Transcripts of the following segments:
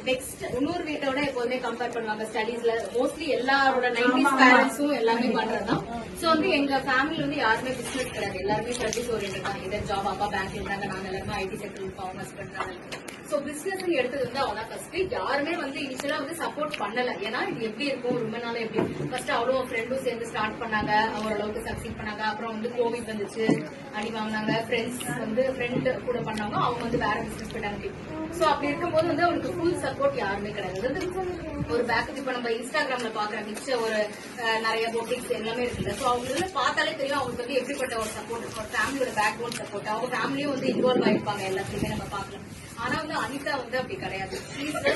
Next இன்னொரு வீட்டோட எப்போதுமே கம்பேர் பண்ணுவாங்க ஸ்டடீஸ்ல. மோஸ்ட்லி எல்லாரோட 90s பேரண்ட்ஸும் எல்லாமே பண்றதுதான். சோ வந்து எங்க ஃபேமிலி வந்து யாருமே பிசினஸ் கிடையாது, எல்லாருமே சர்வீஸ் ஓரியன்ட் தான். இதர் ஜாப், அப்பா பேங்க்ல இருந்தாங்க, நாங்க எல்லாருமே ஐடி செக்டர் இருக்கோம், அவங்க ஹஸ்பண்ட். சோ பிசினஸ் எடுத்தது வந்து அவங்க ஃபர்ஸ்ட். யாருமே வந்து இனிஷியலா வந்து சப்போர்ட் பண்ணல. ஏன்னா இது எப்படி இருக்கும், ரொம்ப நாளா எப்படி ஃபர்ஸ்ட் அவளும் ஃப்ரெண்டும் சேர்ந்து ஸ்டார்ட் பண்ணாங்க, ஓரளவுக்கு சக்சீட் பண்ணாங்க. அப்புறம் வந்து கோவிட் வந்துச்சு, அடி வாங்கினாங்க. ஃப்ரெண்ட்ஸ் வந்து ஃப்ரெண்ட் கூட பண்ணாங்க, அவங்க வந்து வேற பிசினஸ் போயிட்டாங்க. சோ அப்படி இருக்கும்போது வந்து அவனுக்கு ஃபுல் சப்போர்ட் யாருமே கிடையாது. ஒரு பேக்கப் இப்ப நம்ம இன்ஸ்டாகிராம்ல பாக்குற மிச்ச ஒரு நிறைய பொட்டிக்ஸ் எல்லாமே இருக்குல்ல. சோ அவங்க பார்த்தாலே தெரியும் அவங்களுக்கு வந்து எப்படிப்பட்ட ஒரு சப்போர்ட் இருக்கும், ஒரு ஃபேமிலியோட பேக் போன் சப்போர்ட். அவங்க ஃபேமிலியும் வந்து இன்வால்வ் ஆயிருப்பாங்க, எல்லாத்துலயுமே நம்ம பாக்கலாம். ஆனா வந்து அனிதா வந்து அப்படி கிடையாது.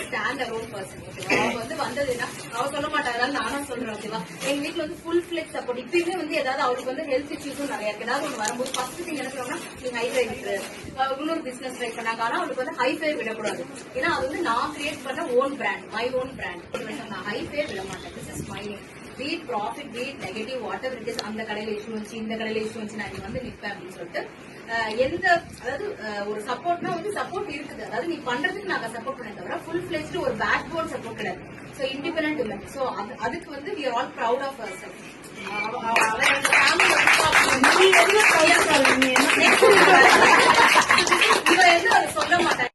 Stand alone person. அவங்க வந்து வந்ததுன்னா அவ சொல்ல மாட்டாங்க, நானும் சொல்றேன். ஓகேவா, எங்க வீட்டுல வந்து ஃபுல் ஃபிளெக்ஸ் சப்போர்ட். இப்பயுமே வந்து ஏதாவது அவருக்கு வந்து ஹெல்த் இஷ்யூஸும் நிறைய இருக்கு. ஏதாவது ஒன்று வரும்போது ஃபர்ஸ்ட் திங் என்ன சொல்லுவாங்கன்னா, நீங்க ஹைஃபை விட்டு இன்னொரு பிசினஸ் ட்ரை பண்ணாங்க. ஆனா அவருக்கு வந்து ஹைஃபை விடக்கூடாது. ஏன்னா அது வந்து நான் கிரியேட் பண்ண own brand, my own brand. நான் ஹைஃபை விட மாட்டேன். This is my be it profit, be it negative, whatever it is. அந்த கடையில இஷ்யூ வச்சு, இந்த கடையில இஷ்யூ வச்சு நான் வந்து நிற்பேன் அப்படின்னு சொல்லிட்டு எந்த, அதாவது ஒரு சப்போர்ட்னா வந்து சப்போர்ட் இருக்குது. அதாவது நீ பண்றதுக்கு நாங்க சப்போர்ட் பண்ண தவிர ஃபுல் ஃபிளெஜ்ட் ஒரு பேக் போன் சப்போர்ட் கிடையாது. So independent woman. சோ அதுக்கு வந்து we are all proud of ourselves. இவ எதுவும் சொல்ல மாட்டாங்க.